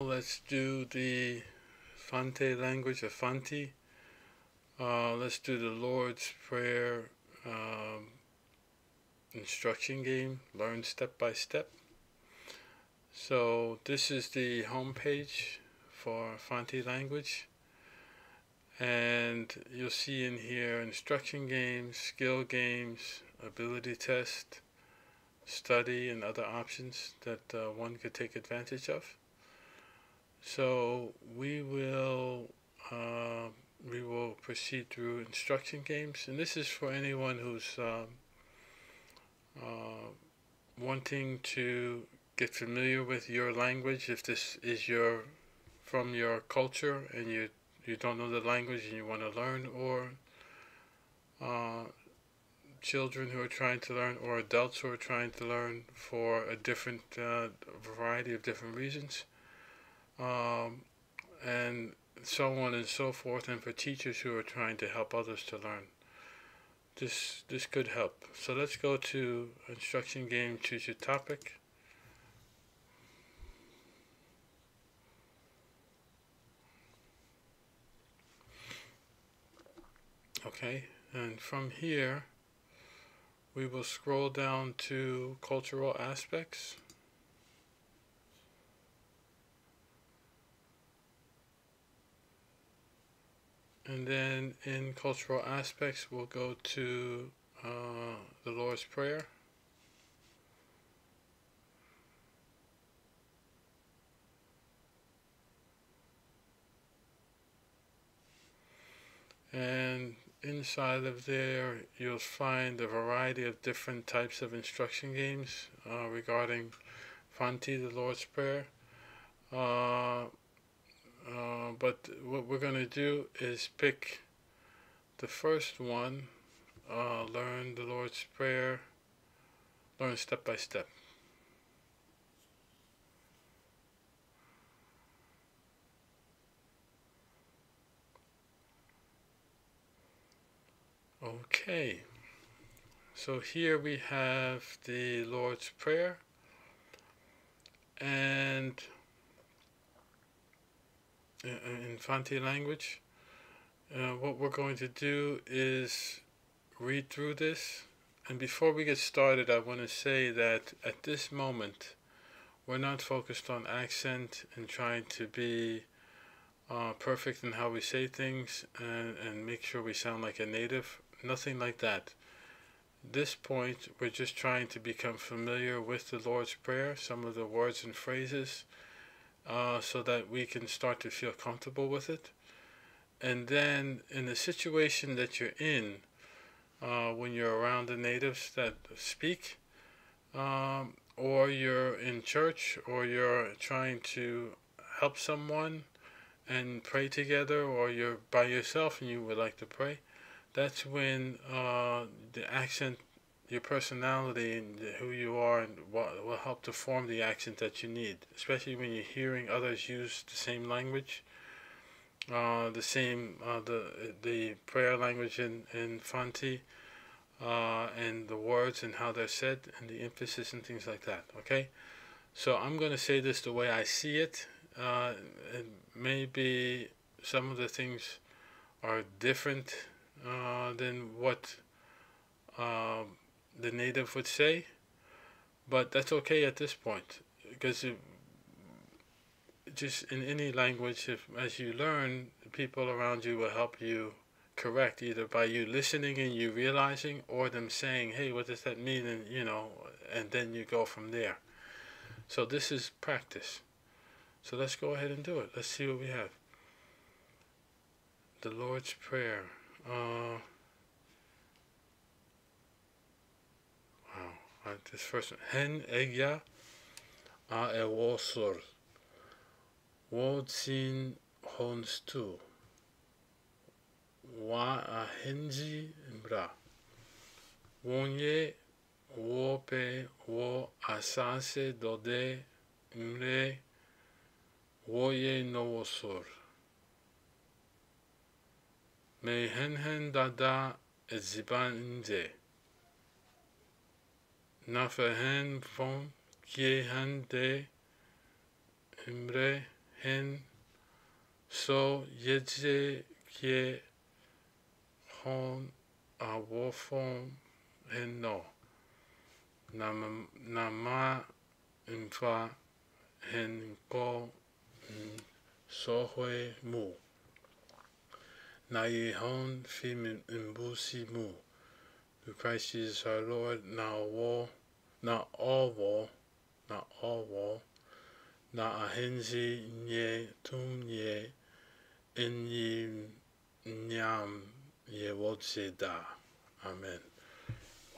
Let's do the Fante language of Fanti. Let's do the Lord's Prayer instruction game, learn step by step. So this is the home page for Fante language. And you'll see in here instruction games, skill games, ability test, study, and other options that one could take advantage of. So we will proceed through instruction games, and this is for anyone who's wanting to get familiar with your language. If this is from your culture and you don't know the language and you want to learn, or children who are trying to learn, or adults who are trying to learn for a different variety of different reasons. And so on and so forth, and for teachers who are trying to help others to learn. This could help. So let's go to instruction game, choose your topic. Okay, and from here we will scroll down to cultural aspects. And then in cultural aspects, we'll go to the Lord's Prayer. And inside of there, you'll find a variety of different types of instruction games regarding Fanti, the Lord's Prayer. But what we're going to do is pick the first one, learn the Lord's Prayer, learn step by step. Okay, so here we have the Lord's Prayer, and in Fanti language, what we're going to do is read through this. And before we get started, I want to say that at this moment, we're not focused on accent and trying to be perfect in how we say things and make sure we sound like a native. Nothing like that. At this point, we're just trying to become familiar with the Lord's Prayer, some of the words and phrases, so that we can start to feel comfortable with it. And then in the situation that you're in, when you're around the natives that speak, or you're in church, or you're trying to help someone and pray together, or you're by yourself and you would like to pray, that's when the accent, your personality and who you are, and will help to form the accent that you need, especially when you're hearing others use the same language, the prayer language in Fanti, and the words and how they're said and the emphasis and things like that. Okay, so I'm going to say this the way I see it. Maybe some of the things are different than what the native would say, but that's okay at this point, because just in any language, as you learn, the people around you will help you correct, either by you listening and you realizing, or them saying, hey, what does that mean, and and then you go from there. So this is practice. So let's go ahead and do it. Let's see what we have. The Lord's Prayer. Wow. This first one. Hen egya a ewosor. Wodsin honstu. Wa a henji bra. Wonye wope wo asase dode mre woye novosor. Me hen dada ezibanze. Nafehen von kie han de imre hen so yeje ye hon a wofom hen no nama mfa hen ko sohwe mu na ye hon fim imbusi mu through Christ Jesus our Lord. Now war, not all war, not all war. Na ahenzi nye tum nye enyi nyam ye wodzeda. Amen.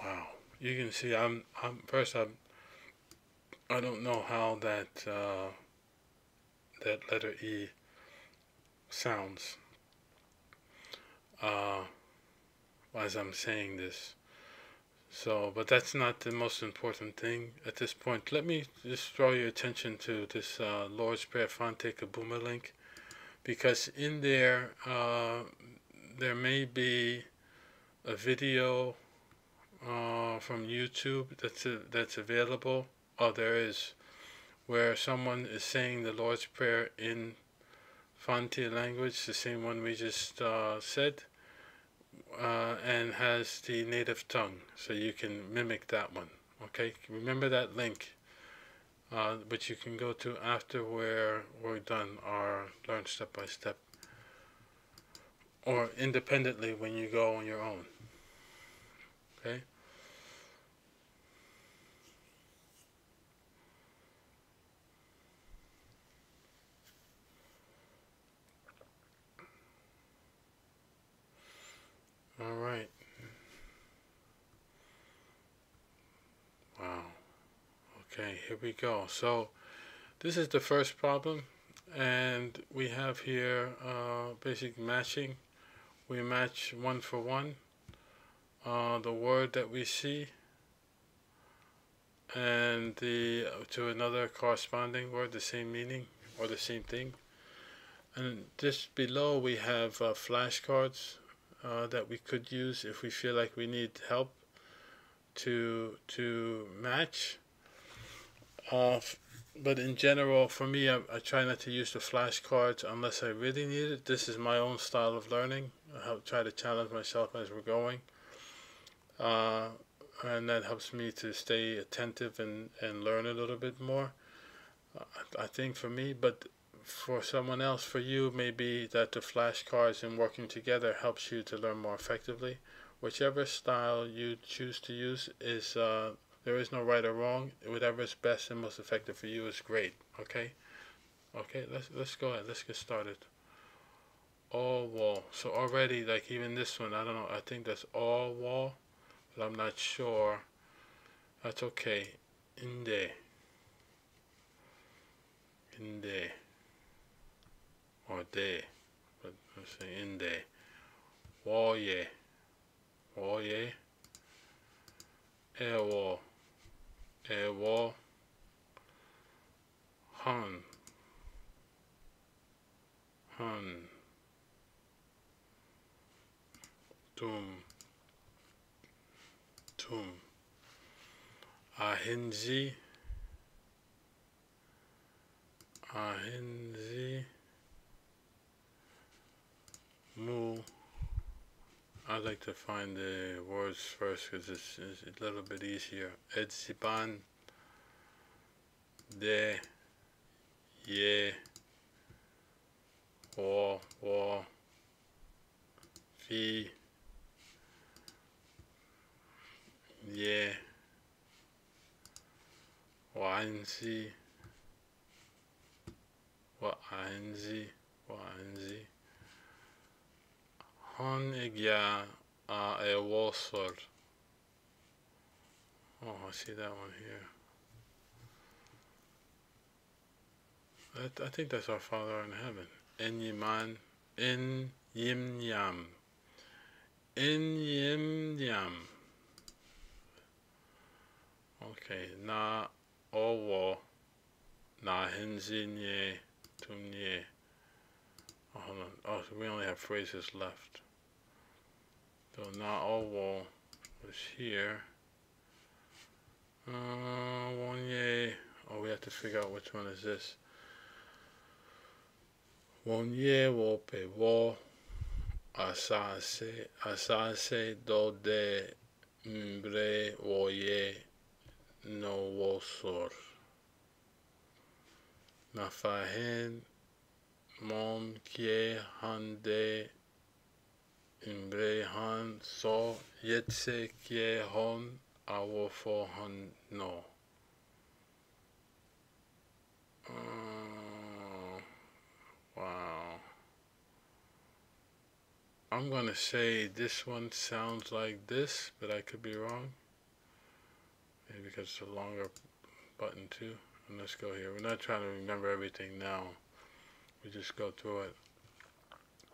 Wow. You can see I don't know how that letter E sounds as I'm saying this. So, but that's not the most important thing at this point. Let me just draw your attention to this Lord's Prayer Fante Kabuma link, because in there there may be a video from YouTube that's available. Oh, there is, where someone is saying the Lord's Prayer in Fante language, the same one we just said. And has the native tongue, so you can mimic that one. Okay, remember that link, which you can go to after we're done our learn step by step, or independently when you go on your own. Okay. All right. Wow. Okay, here we go. So this is the first problem, and we have here basic matching. We match one for one the word that we see and to another corresponding word, the same meaning or the same thing. And just below we have flashcards that we could use if we feel like we need help to match. But in general, for me, I try not to use the flashcards unless I really need it. This is my own style of learning. I try to challenge myself as we're going. And that helps me to stay attentive and learn a little bit more, I think, for me. But for someone else, for you, maybe that the flashcards and working together helps you to learn more effectively. Whichever style you choose to use is there is no right or wrong. Whatever is best and most effective for you is great. Okay. Let's go ahead. Let's get started. All wall. So already, like even this one, I don't know. I think that's all wall, but I'm not sure. That's okay. Inde. Or de. But let's say inde. Woye. Ewo. Hun. Tum. Ahinzi. Mu. I like to find the words first because it's a little bit easier. Edziban. De. Ye. Wo. Fi. Ye. Wa'anzi. Hon igya a wasol. Oh, I see that one here. I think that's our Father in heaven. En yiman, en yim yam. Okay, na owo, na henzinye, tumye. Oh, hold on. Oh, so we only have phrases left. So na owo was here. Wonye. Oh, we have to figure out which one is this. Wonye wope wo asase do de mbre woye no wosor. Nafahen mon kie hande mbre han so yetse kie hon awofo han no. Wow. I'm gonna say this one sounds like this, but I could be wrong. Maybe because it's a longer button too. And let's go here. We're not trying to remember everything now. We just go through it.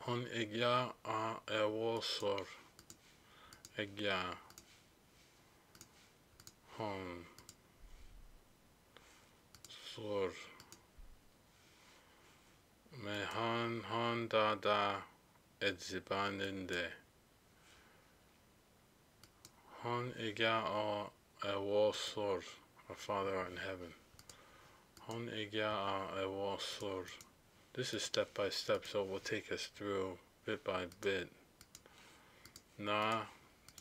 Hon egya a ewosor. Egya. Hon. Sor. Mehan hon dada edzibaninde. Hon egya a ewosor. Our Father art in heaven. Hon egya a ewosor. This is step by step, so it will take us through bit by bit. Na,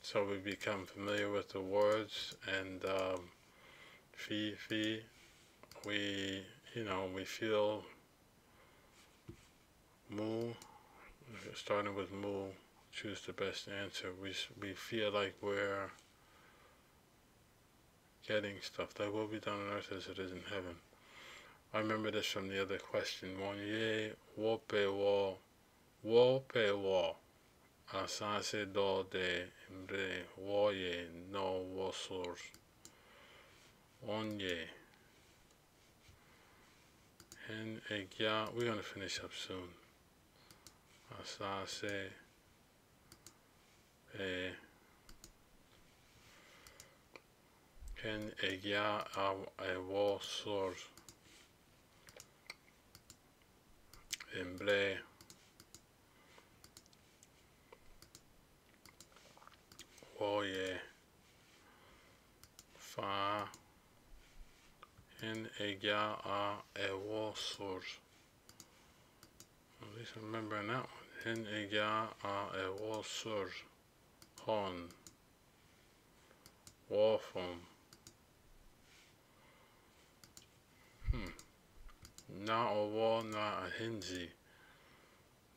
so we become familiar with the words, and fi, we, we feel mu, starting with mu, choose the best answer. We feel like we're getting stuff that will be done on earth as it is in heaven. I remember this from the other question. Wonye wope wo asase do de mbre woye no wosor. Onye hen egya. We're gonna finish up soon. Asase e hen egya a wosor. Emble woye fa hen egya a ewosor. At least I'm remembering that one. Hen egya a ewosor. Hon wofum. Na owo na ahinzi.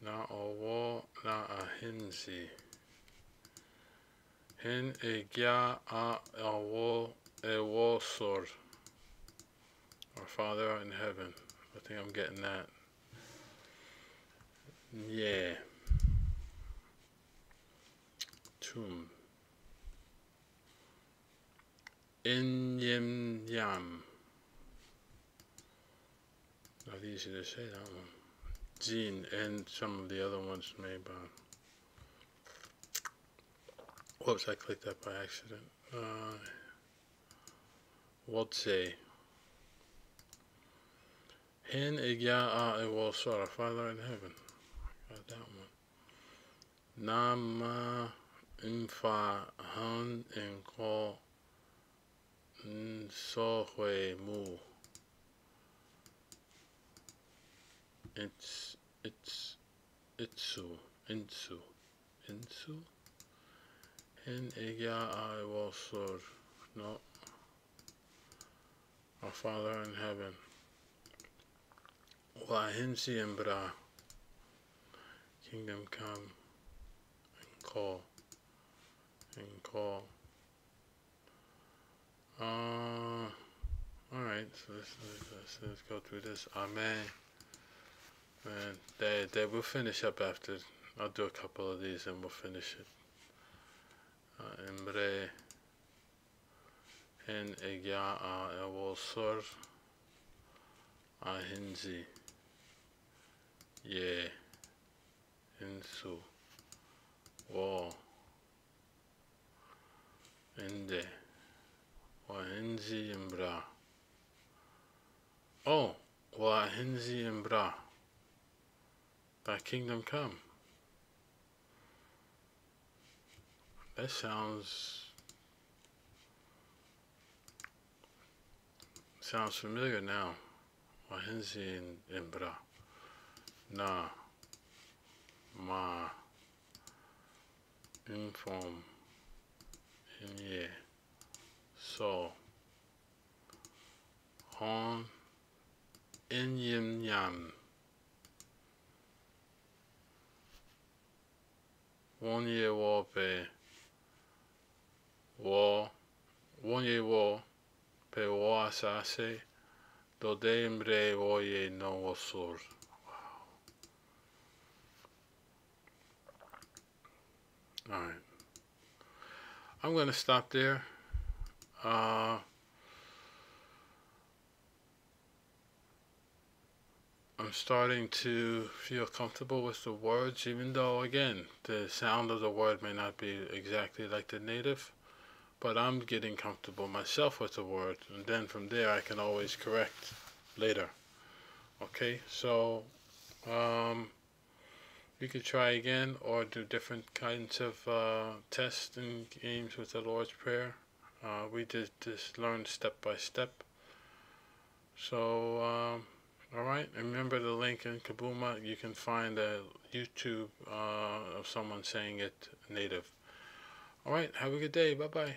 Na owo na ahinzi. Hen egya a ewosor. Our Father art in heaven. I think I'm getting that. Yeah. Tum. In yim yam. Not easy to say that one. Zine, and some of the other ones maybe. Whoops, I clicked that by accident. Wotse. Hen egya a ewosor. Our Father in heaven. Got that one. Nama infa han inko nsohwe mu. Insu. Hen egya a ewosor. No. Our Father in heaven. Wa hinsi embra. Kingdom come. Call. Alright, so let's go through this. Amen. And they will finish up after. I'll do a couple of these and we'll finish it. Embre hen egya a ewosor ahinzi ye insu wo ende wahinzi imbra. Oh, wahinzi imbra. Thy kingdom come. That sounds familiar now. Wahinzi imbra. na, ma, inform, inye, so, on, inyim yam, wonye wo pe, wo, wonye wo pe wo asase, dode mre woye no osur. Alright. I'm going to stop there. I'm starting to feel comfortable with the words, even though, again, the sound of the word may not be exactly like the native, but I'm getting comfortable myself with the word, and then from there I can always correct later. Okay, so you could try again or do different kinds of tests and games with the Lord's Prayer. We did this learn step by step. So, alright, remember the link in Kabuma. You can find a YouTube of someone saying it native. Alright, have a good day. Bye-bye.